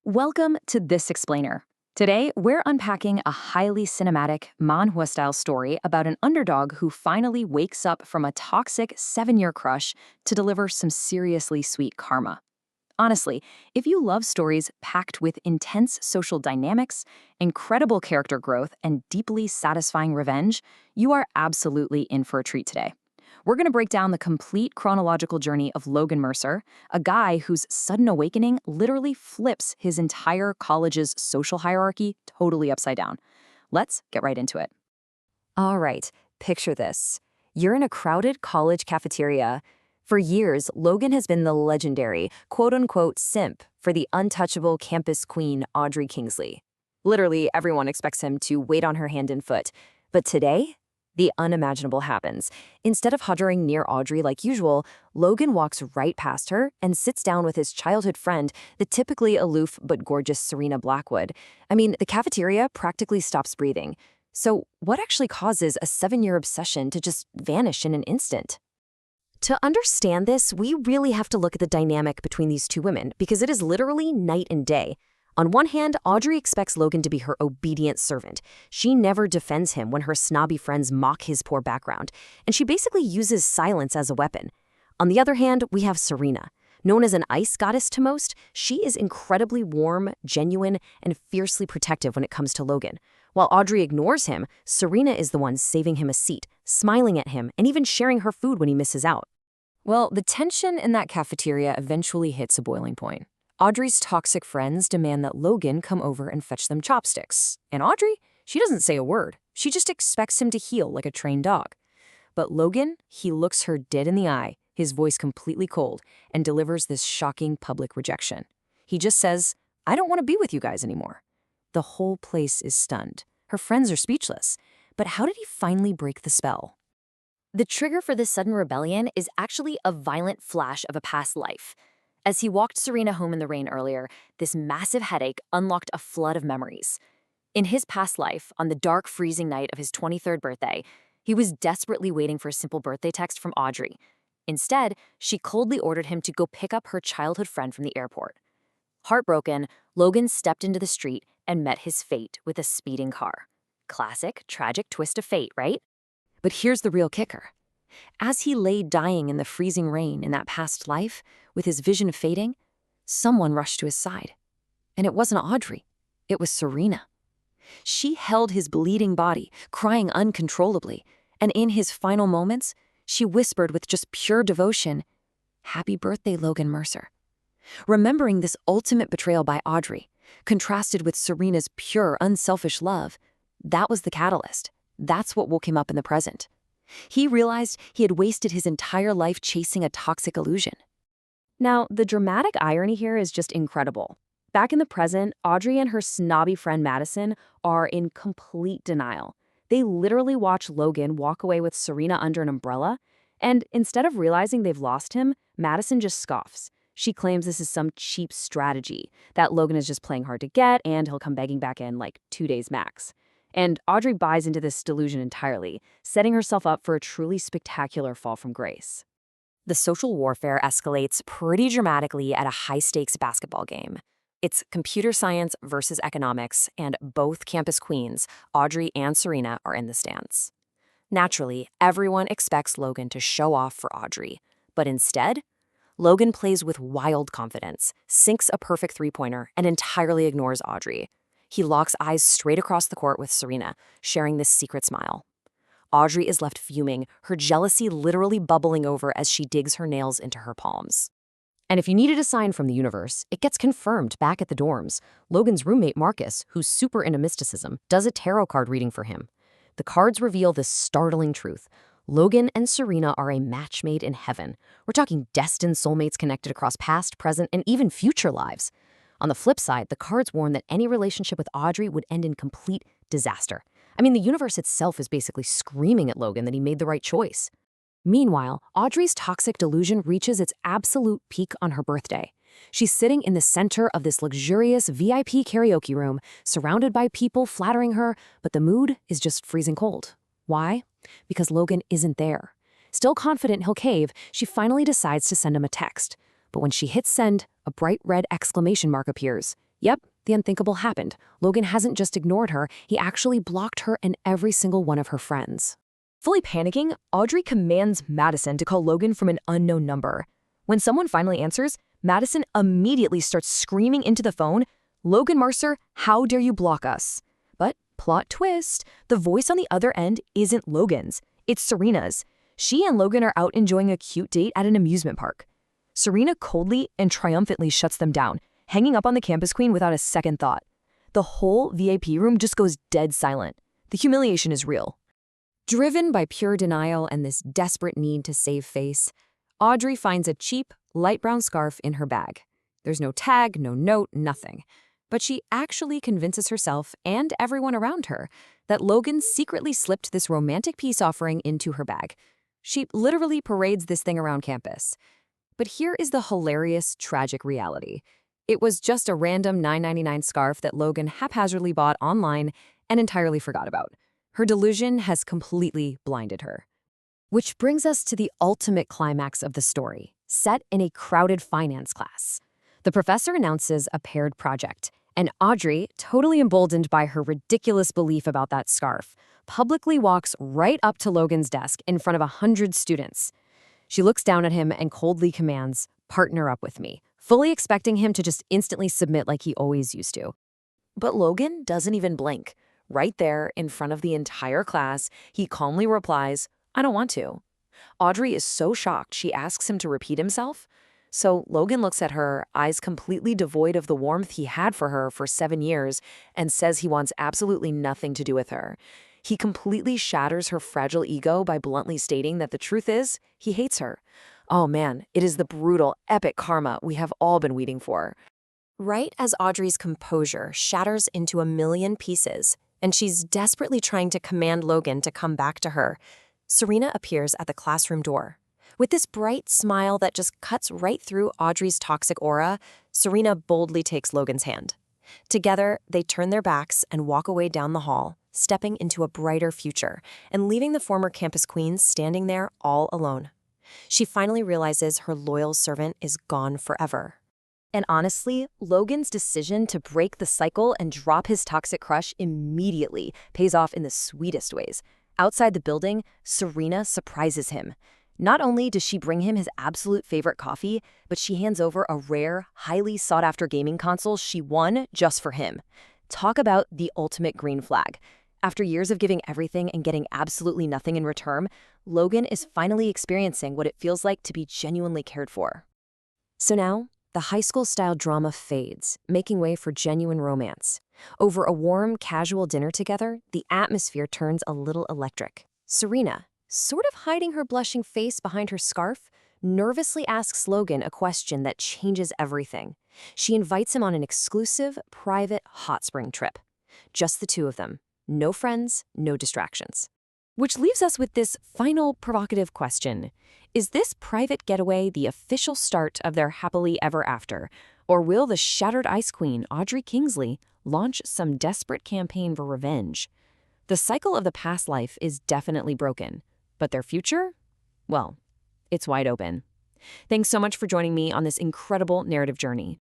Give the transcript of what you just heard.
Welcome to This Explainer. Today, we're unpacking a highly cinematic, manhwa-style story about an underdog who finally wakes up from a toxic 7-year crush to deliver some seriously sweet karma. Honestly, if you love stories packed with intense social dynamics, incredible character growth, and deeply satisfying revenge, you are absolutely in for a treat today. We're going to break down the complete chronological journey of Logan Mercer, a guy whose sudden awakening literally flips his entire college's social hierarchy totally upside down. Let's get right into it. All right, picture this. You're in a crowded college cafeteria. For years, Logan has been the legendary, quote-unquote, simp for the untouchable campus queen Audrey Kingsley. Literally, everyone expects him to wait on her hand and foot. But today, the unimaginable happens. Instead of hovering near Audrey like usual, Logan walks right past her and sits down with his childhood friend, the typically aloof but gorgeous Serena Blackwood. I mean, the cafeteria practically stops breathing. So what actually causes a 7-year obsession to just vanish in an instant? To understand this, we really have to look at the dynamic between these two women, because it is literally night and day. On one hand, Audrey expects Logan to be her obedient servant. She never defends him when her snobby friends mock his poor background, and she basically uses silence as a weapon. On the other hand, we have Serena. Known as an ice goddess to most, she is incredibly warm, genuine, and fiercely protective when it comes to Logan. While Audrey ignores him, Serena is the one saving him a seat, smiling at him, and even sharing her food when he misses out. Well, the tension in that cafeteria eventually hits a boiling point. Audrey's toxic friends demand that Logan come over and fetch them chopsticks. And Audrey, she doesn't say a word. She just expects him to heel like a trained dog. But Logan, he looks her dead in the eye, his voice completely cold, and delivers this shocking public rejection. He just says, "I don't want to be with you guys anymore." The whole place is stunned. Her friends are speechless. But how did he finally break the spell? The trigger for this sudden rebellion is actually a violent flash of a past life. As he walked Serena home in the rain earlier, this massive headache unlocked a flood of memories. In his past life, on the dark, freezing night of his 23rd birthday, he was desperately waiting for a simple birthday text from Audrey. Instead, she coldly ordered him to go pick up her childhood friend from the airport. Heartbroken, Logan stepped into the street and met his fate with a speeding car. Classic, tragic twist of fate, right? But here's the real kicker. As he lay dying in the freezing rain in that past life, with his vision fading, someone rushed to his side. And it wasn't Audrey. It was Serena. She held his bleeding body, crying uncontrollably, and in his final moments, she whispered with just pure devotion, "Happy birthday, Logan Mercer." Remembering this ultimate betrayal by Audrey, contrasted with Serena's pure, unselfish love, that was the catalyst. That's what woke him up in the present. He realized he had wasted his entire life chasing a toxic illusion. Now, the dramatic irony here is just incredible. Back in the present, Audrey and her snobby friend Madison are in complete denial. They literally watch Logan walk away with Serena under an umbrella, and instead of realizing they've lost him, Madison just scoffs. She claims this is some cheap strategy, that Logan is just playing hard to get and he'll come begging back in like 2 days max. And Audrey buys into this delusion entirely, setting herself up for a truly spectacular fall from grace. The social warfare escalates pretty dramatically at a high-stakes basketball game. It's computer science versus economics, and both campus queens, Audrey and Serena, are in the stands. Naturally, everyone expects Logan to show off for Audrey, but instead, Logan plays with wild confidence, sinks a perfect three-pointer, and entirely ignores Audrey. He locks eyes straight across the court with Serena, sharing this secret smile. Audrey is left fuming, her jealousy literally bubbling over as she digs her nails into her palms. And if you needed a sign from the universe, it gets confirmed back at the dorms. Logan's roommate Marcus, who's super into mysticism, does a tarot card reading for him. The cards reveal this startling truth. Logan and Serena are a match made in heaven. We're talking destined soulmates connected across past, present, and even future lives. On the flip side, the cards warn that any relationship with Audrey would end in complete disaster. I mean, the universe itself is basically screaming at Logan that he made the right choice. Meanwhile, Audrey's toxic delusion reaches its absolute peak on her birthday. She's sitting in the center of this luxurious VIP karaoke room, surrounded by people flattering her, but the mood is just freezing cold. Why? Because Logan isn't there. Still confident he'll cave, she finally decides to send him a text. But when she hits send, a bright red exclamation mark appears. Yep, the unthinkable happened. Logan hasn't just ignored her, he actually blocked her and every single one of her friends. Fully panicking, Audrey commands Madison to call Logan from an unknown number. When someone finally answers, Madison immediately starts screaming into the phone, "Logan Mercer, how dare you block us?" But plot twist, the voice on the other end isn't Logan's, it's Serena's. She and Logan are out enjoying a cute date at an amusement park. Serena coldly and triumphantly shuts them down, hanging up on the campus queen without a second thought. The whole VIP room just goes dead silent. The humiliation is real. Driven by pure denial and this desperate need to save face, Audrey finds a cheap, light brown scarf in her bag. There's no tag, no note, nothing. But she actually convinces herself and everyone around her that Logan secretly slipped this romantic peace offering into her bag. She literally parades this thing around campus. But here is the hilarious, tragic reality. It was just a random $9.99 scarf that Logan haphazardly bought online and entirely forgot about. Her delusion has completely blinded her. Which brings us to the ultimate climax of the story, set in a crowded finance class. The professor announces a paired project, and Audrey, totally emboldened by her ridiculous belief about that scarf, publicly walks right up to Logan's desk in front of 100 students. She looks down at him and coldly commands, "Partner up with me," fully expecting him to just instantly submit like he always used to. But Logan doesn't even blink. Right there, in front of the entire class, he calmly replies, "I don't want to." Audrey is so shocked she asks him to repeat himself. So Logan looks at her, eyes completely devoid of the warmth he had for her for 7 years, and says he wants absolutely nothing to do with her. He completely shatters her fragile ego by bluntly stating that the truth is, he hates her. Oh man, it is the brutal, epic karma we have all been waiting for. Right as Audrey's composure shatters into a million pieces, and she's desperately trying to command Logan to come back to her, Serena appears at the classroom door. With this bright smile that just cuts right through Audrey's toxic aura, Serena boldly takes Logan's hand. Together, they turn their backs and walk away down the hall, stepping into a brighter future and leaving the former campus queen standing there all alone. She finally realizes her loyal servant is gone forever. And honestly, Logan's decision to break the cycle and drop his toxic crush immediately pays off in the sweetest ways. Outside the building, Serena surprises him. Not only does she bring him his absolute favorite coffee, but she hands over a rare, highly sought-after gaming console she won just for him. Talk about the ultimate green flag. After years of giving everything and getting absolutely nothing in return, Logan is finally experiencing what it feels like to be genuinely cared for. So now, the high school-style drama fades, making way for genuine romance. Over a warm, casual dinner together, the atmosphere turns a little electric. Serena, sort of hiding her blushing face behind her scarf, nervously asks Logan a question that changes everything. She invites him on an exclusive, private hot spring trip. Just the two of them. No friends, no distractions. Which leaves us with this final provocative question. Is this private getaway the official start of their happily ever after? Or will the shattered ice queen, Audrey Kingsley, launch some desperate campaign for revenge? The cycle of the past life is definitely broken, but their future? Well, it's wide open. Thanks so much for joining me on this incredible narrative journey.